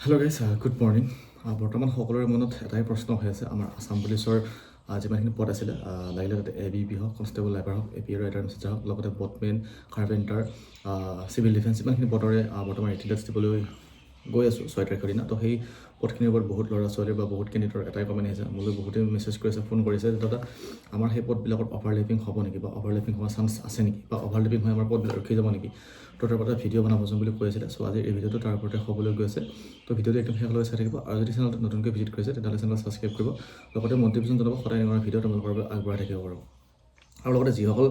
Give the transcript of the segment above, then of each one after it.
Hello' guys good morning. বৰ্তমান সকলোৰে মনত এটাই প্ৰশ্ন হৈ আছে, আমাৰ আছাম পুলিচৰ যিমানখিনি পদ আছিলে, লাগিলে তাতে ABP হওক, কনষ্টেবল লাইবাৰ হওক, AP ৰাইডাৰ মেছেঞ্জাৰ হওক, লগতে বটমেন, কাৰ্পেণ্টাৰ, চিভিল ডিফেন্স, ইমানখিনি পদৰে বৰ্তমান এটেণ্ডেঞ্চ দিবলৈ গৈ আছোঁ 6 তাৰিখৰ দিনা। তো সেই পদখিনিৰ ওপৰত বহুত ল'ৰা ছোৱালীৰ বা বহুত কেণ্ডিডেটৰ এটাই কমেণ্ট আহিছে, মোলৈ বহুতেই মেছেজ কৰিছে, ফোন কৰিছে যে দাদা আমাৰ সেই পদবিলাকত অভাৰলেপিং হ'ব নেকি, বা অভাৰলেপিং হোৱাৰ চান্স আছে নেকি, বা অভাৰলেপিং হৈ আমাৰ পদবিলাক ৰখি যাব নেকি। তো তাৰ পৰা ভিডিঅ' বনাবচোন বুলি কৈ আছিলে। চ' আজি এই ভিডিঅ'টো তাৰ ওপৰতে হ'বলৈ গৈ আছে। তো ভিডিঅ'টো একদম শেষলৈ চাই থাকিব, আৰু যদি চেনেলটো নতুনকৈ ভিজিট কৰিছে তেতিয়াহ'লে চেনেল ছাবস্ক্ৰাইব কৰিব, লগতে মটিভেশ্যন জনাব, সদায় এনেকুৱা ভিডিঅ' তোমালোকৰ বাবে আগবঢ়াই থাকিব পাৰোঁ। আৰু লগতে যিসকল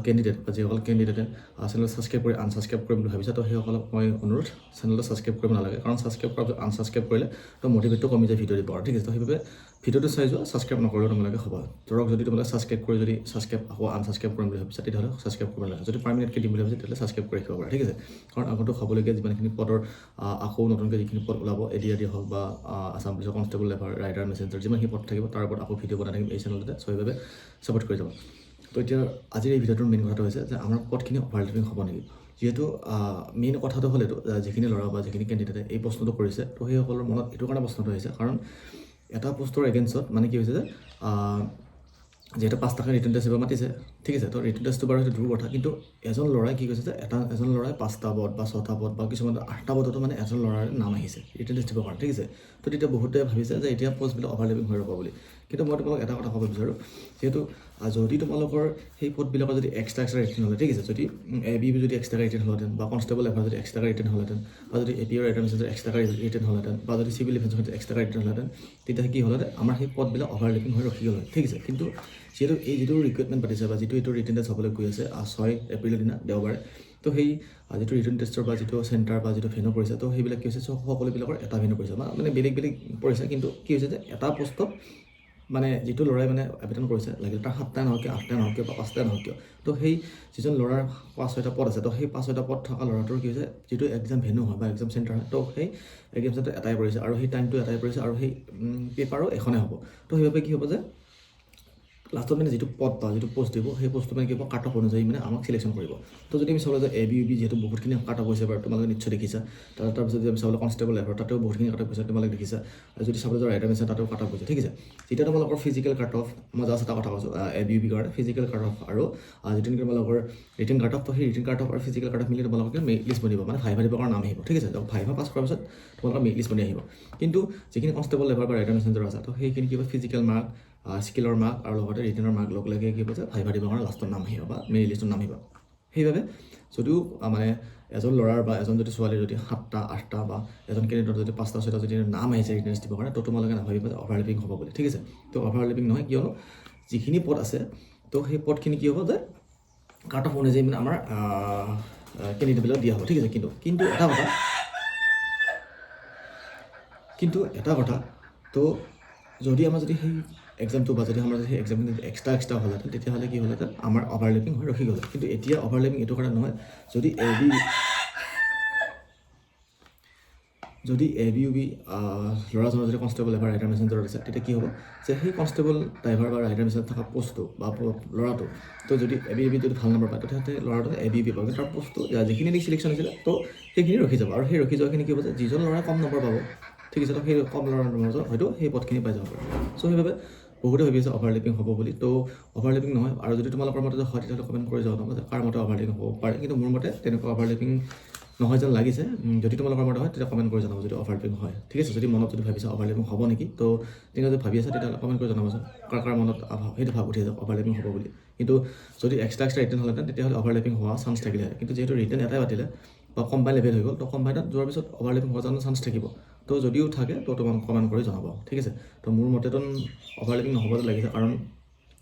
কেণ্ডিডেট বা যিসকল কেণ্ডিডেটে চেনেল ছাবস্ক্ৰাইব কৰি আনছাবস্ক্ৰাইব কৰিম বুলি ভাবিছে, তো সেইসকলক মই অনুৰোধ, চেনেলটো ছাবস্ক্ৰাইব কৰিব নালাগে, কাৰণ ছাবস্ক্ৰাইব কৰাৰ পিছত আনছাবস্ক্ৰাইব কৰিলে তো মটিভেটটো কমি যায় ভিডিঅ' দিব, আৰু ঠিক আছে। তো সেইবাবে ভিডিঅ'টো চাই যোৱা, ছাবস্ক্ৰাইব নকৰিলেও তোমালোকে হ'ব। ধৰক যদি তোমালোকে ছাবস্ক্ৰাইব কৰি যদি ছাবস্ক্ৰাইব আকৌ আনছাবস্ক্ৰাইব কৰিম বুলি ভাবিছা, তেতিয়াহ'লে ছাবস্ক্ৰাইব কৰিব নালাগে। যদি পাৰ্মিনেণ্টকৈ দিম বুলি ভাবিছে তেতিয়াহ'লে ছাবস্ক্ৰাইব কৰি ৰাখিব পাৰা, ঠিক আছে। কাৰণ আগন্তুক হ'বলগীয়া যিমানখিনি পদৰ আকৌ নতুনকৈ যিখিনি পদ ওলাব, ADRD হওক বা আছাম পুলিচৰ কনষ্টেবল লাইবাৰ ৰাইডাৰ মেছেঞ্জাৰ, যিমানখিনি পদ থাকিব তাৰ ওপৰত আকৌ ভিডিঅ' বনাই থাকিম এই চেনেলতে। চ' সেইবাবে ছাপোৰ্ট কৰি যাব। তো এতিয়া আজিৰ এই ভিডিঅ'টোৰ মেইন কথাটো হৈছে যে আমাৰ পদখিনি অভাৰলেপিং হ'ব নেকি। যিহেতু মেইন কথাটো হ'ল এইটো, যিখিনি ল'ৰা বা যিখিনি কেণ্ডিডেটে এই প্ৰশ্নটো কৰিছে, তো সেইসকলৰ মনত এইটো কাৰণে প্ৰশ্নটো আহিছে, কাৰণ এটা পোষ্টৰ এগেইনষ্টত মানে কি হৈছে যে যিহেতু 5 টাকা ৰিটাৰ্ণ টেষ্ট দিব মাতিছে, ঠিক আছে। তো ৰিটাৰ্ণ টেষ্টটো বাৰু সেইটো দূৰ কথা, কিন্তু এজন ল'ৰাই কি কৈছে যে এজন ল'ৰাই 5টা পদ বা 6টা পদ বা কিছুমান 8টা পদতো মানে এজন ল'ৰাৰ নাম আহিছে ৰিটাৰ্ণ টেষ্ট দিবৰ কাৰণে, ঠিক আছে। তো তেতিয়া বহুতে ভাবিছে যে এতিয়া পষ্টবিলাক অভাৰলেপিং হৈ ৰ'ব বুলি। কিন্তু মই তোমালোক এটা কথা ক'ব বিচাৰোঁ, যিহেতু যদি তোমালোকৰ সেই পদবিলাকৰ যদি এক্সট্ৰা ৰিটাৰ্ণ হ'লে, ঠিক আছে, যদি ABP যদি এক্সট্ৰা ৰিটাৰ্ণ হ'লহেঁতেন, বা কনষ্টেবল এফাৰ যদি এক্সট্ৰা ৰিটাৰ্ণ হ'লহেঁতেন, বা যদি AP rider messenger extra return হ'লহেঁতেন, বা যদি চিভিল ডিফেন্সৰ যদি এক্সট্ৰা ৰিটাৰ্ণ হ'লহেঁতেন, তেতিয়া কি হ'লহেঁতেন, আমাৰ সেই পদবিলাক অভাৰলেপিং হৈ ৰখি গ'ল, ঠিক আছে। কিন্তু যিহেতু এই যিটো ৰিক্ৰুইটমেণ্ট পাতিছে বা যিটো এইটো ৰিটাৰ্ণ টেষ্ট হ'বলৈ গৈ আছে 6 এপ্ৰিলৰ দিনা দেওবাৰে, তো সেই যিটো ৰিটাৰ্ণ টেষ্টৰ বা যিটো চেণ্টাৰ বা যিটো ভেনু পৰিছে, তো সেইবিলাক কি হৈছে, সকলোবিলাকৰ এটা ভেনু পৰিছে, মানে বেলেগ বেলেগ পৰিছে। কিন্তু কি হৈছে যে এটা পোষ্টত মানে যিটো ল'ৰাই মানে আবেদন কৰিছে, লাগিলে তাৰ 7টা নহওক কিয়, 8টা নহওক কিয়, বা 5টা নহওক কিয়, তো সেই যিজন ল'ৰাৰ 5-6টা পদ আছে, তো সেই 5-6টা পদ থকা ল'ৰাটোৰ কি হৈছে, যিটো এক্সাম ভেনু হয় বা এক্সাম চেণ্টাৰ হয়, তো সেই এক্সাম চেণ্টাৰ এটাই পৰিছে, আৰু সেই টাইমটো এটাই পৰিছে, আৰু সেই পেপাৰো এখনেই হ'ব। তো সেইবাবে কি হ'ব যে লাষ্টত মানে যিটো পদ বা যিটো পোষ্ট দিব, সেই পোষ্টটো মানে কি হ'ব, কাট অফ অনুযায়ী মানে আমাক চিলেকশ্যন কৰিব। তো যদি আমি চাবলৈ যে ABP যিহেতু বহুতখিনি কাট অফ হৈছে বাৰু, তোমালোকে নিশ্চয় দেখিছা। তাৰপিছত যদি আমি চাবলৈ কনষ্টেবল লাইবাৰ, তাতেও বহুতখিনি কাট অফ হৈছে, তোমালোকে দেখিছা। যদি চাবলৈ যে ৰাইডাৰ মেছেঞ্জাৰ, তাতেও কাট অফ হৈছে, ঠিক আছে। যেতিয়া তোমালোকৰ ফিজিকেল কাট অফ, মই জাষ্ট এটা কথা কৈছোঁ, ABP কাৰণে ফিজিকেল কাট অফ আৰু যিটো নেকি তোমালোকৰ ৰিটেন কাট অফ, তো সেই ৰিটেন কাট অফ আৰু ফিজিকেল কাট অফ মিলি তোমালোকে মেৰিট লিষ্ট বনিব, মানে ভাইভা দিবৰ কাৰণে নাম আহিব, ঠিক আছে। ভাইভা পাছ কৰাৰ পিছত তোমালোকৰ মেৰিট লিষ্ট বনি আহিব। কিন্তু যিখিনি কনষ্টেবল লাইবাৰ বা ৰাইডাৰ মেছেঞ্জাৰ আছে, তো সেইখিনি কিবা ফিজিকেল মাৰ্ক, স্কিলৰ মাৰ্ক আৰু লগতে ৰিটেনৰ মাৰ্ক লগ লাগে কি হ'ব যে ভাইভা দিবৰ কাৰণে লাষ্টত নাম আহিব বা মেৰিট লিষ্টত নাম আহিব। সেইবাবে যদিও মানে এজন ল'ৰাৰ বা এজন যদি ছোৱালীৰ যদি 7টা 8টা বা এজন কেণ্ডিডেটৰ যদি 5টা 6টা যদি নাম আহিছে ৰিটাৰ্ণ টেষ্ট দিবৰ কাৰণে, তো তোমালোকে নাভাবিবা যে অভাৰলেপিং হ'ব বুলি, ঠিক আছে। তো অভাৰলেপিং নহয়, কিয়নো যিখিনি পদ আছে, তো সেই পদখিনি কি হ'ব যে কাট অফ অনুযায়ী মানে আমাৰ কেণ্ডিডেটবিলাক দিয়া হ'ব, ঠিক আছে। কিন্তু এটা কথা, তো যদি আমাৰ যদি সেই এক্সামটো বা যদি আমাৰ যদি সেই এক্সামখিনি এক্সট্ৰা হ'লহেঁতেন, তেতিয়াহ'লে কি হ'লহেঁতেন, আমাৰ অভাৰলেপিং হৈ ৰখি গ'ল। কিন্তু এতিয়া অভাৰলেপিং এইটো কাৰণে নহয়, যদি ABUB ল'ৰাজনৰ যদি কনষ্টেবল লাইবাৰ ৰাইডাৰ মেছেঞ্জাৰত আছে, তেতিয়া কি হ'ব যে সেই কনষ্টেবল ড্ৰাইভাৰ বা ৰাইডাৰ মেছেঞ্জাৰত থকা পোষ্টটো বা ল'ৰাটো, তো যদি ABUB যদি ভাল নম্বৰ পায়, তেতিয়াহ'লে ল'ৰাটো ABUB পাব, কিন্তু তাৰ পোষ্টটো যিখিনি চিলেকশ্যন হৈছিলে, তো সেইখিনি ৰখি যাব। আৰু সেই ৰখি যোৱাখিনি কি হ'ব যে যিজন ল'ৰাই কম নম্বৰ পাব, ঠিক আছে, তো সেই কম ল'ৰাৰ মাজত হয়তো সেই পদখিনি পাই যাব পাৰে। চ' সেইবাবে বহুতে ভাবি আছে অভাৰলেপিং হ'ব বুলি। তো অভাৰলেপিং নহয়, আৰু যদি তোমালোকৰ মতে হয় তেতিয়াহ'লে কমেণ্ট কৰি যাব যে কাৰ মতে অভাৰলেপিং হ'ব পাৰে। কিন্তু মোৰ মতে তেনেকুৱা অভাৰলেপিং নহয় যেন লাগিছে। যদি তোমালোকৰ মতে হয় তেতিয়া কমেণ্ট কৰি জনাব যদি অভাৰলেপিং হয়, ঠিক আছে। যদি মনত যদি ভাবিছা অভাৰলেপিং হ'ব নেকি, তো তেনেকৈ যদি ভাবি আছে তেতিয়াহ'লে কমেণ্ট কৰি জনাবচোন, কাৰ মনত সেইটো ভাব উঠি যাব অভাৰলেপিং হ'ব বুলি। কিন্তু যদি এক্সট্ৰা ৰিটাৰ্ণ হ'লহেঁতেন, তেতিয়াহ'লে অভাৰলেপিং হোৱা চান্স থাকিলে। কিন্তু যিহেতু ৰিটাৰ্ণ এটাই পাতিলে বা কম্বাইন লেভেল হৈ গ'ল, তো কম্বাইনত যোৱাৰ পিছত অভাৰলেপিং হোৱাৰ কাৰণে চান্স থাকিব। তো যদিও থাকে, তো তোমাক কমেণ্ট কৰি জনাব, ঠিক আছে। তো মোৰ মতেতো অভাৰলেপিং নহ'ব যেন লাগিছে, কাৰণ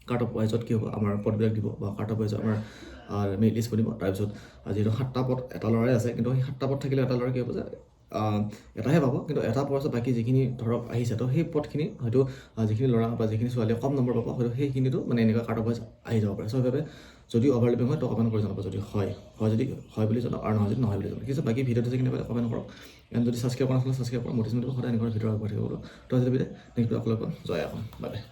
কাট অফ ৱাইজত কি হ'ব, আমাৰ পদবিলাক দিব বা কাট অফ ৱাইজত আমাৰ মেৰিট লিষ্ট বনিব। তাৰপিছত যিহেতু 7টা পদ এটা ল'ৰাই আছে, কিন্তু সেই 7টা পদ থাকিলে এটা ল'ৰাই কি হ'ব যে এটাহে পাব, কিন্তু এটা পোৱাৰ পিছত বাকী যিখিনি ধৰক আহিছে, তো সেই পদখিনি হয়তো যিখিনি ল'ৰা বা যিখিনি ছোৱালীয়ে কম নম্বৰ পাব, হয়তো সেইখিনিতো মানে এনেকুৱা কাট অফ ৱাইজ আহি যাব পাৰে। চ' সেইবাবে যদি অভাৰলেপিং হয়, তো কমেণ্ট কৰি জনাব যদি যদি হয় বুলি জনাব, আৰু নহয় যদি নহয় বুলি জনাব, ঠিক আছে। বাকী ভিডিঅ'টো যিখিনি পালে কমেণ্ট কৰক, এণ্ড যদি ছাবস্ক্ৰাইব কৰা নাছিলে ছাবস্ক্ৰাইব কৰক, মটিভেশ্যন দিব, সদায় এনেকুৱা ভিডিঅ' আগবঢ়াই থাকিব। তো আজিলৈ বিদায়, নেক্সট ভিডিঅ' আকৌ লগ পাম। জয় অসম, বাই বাই।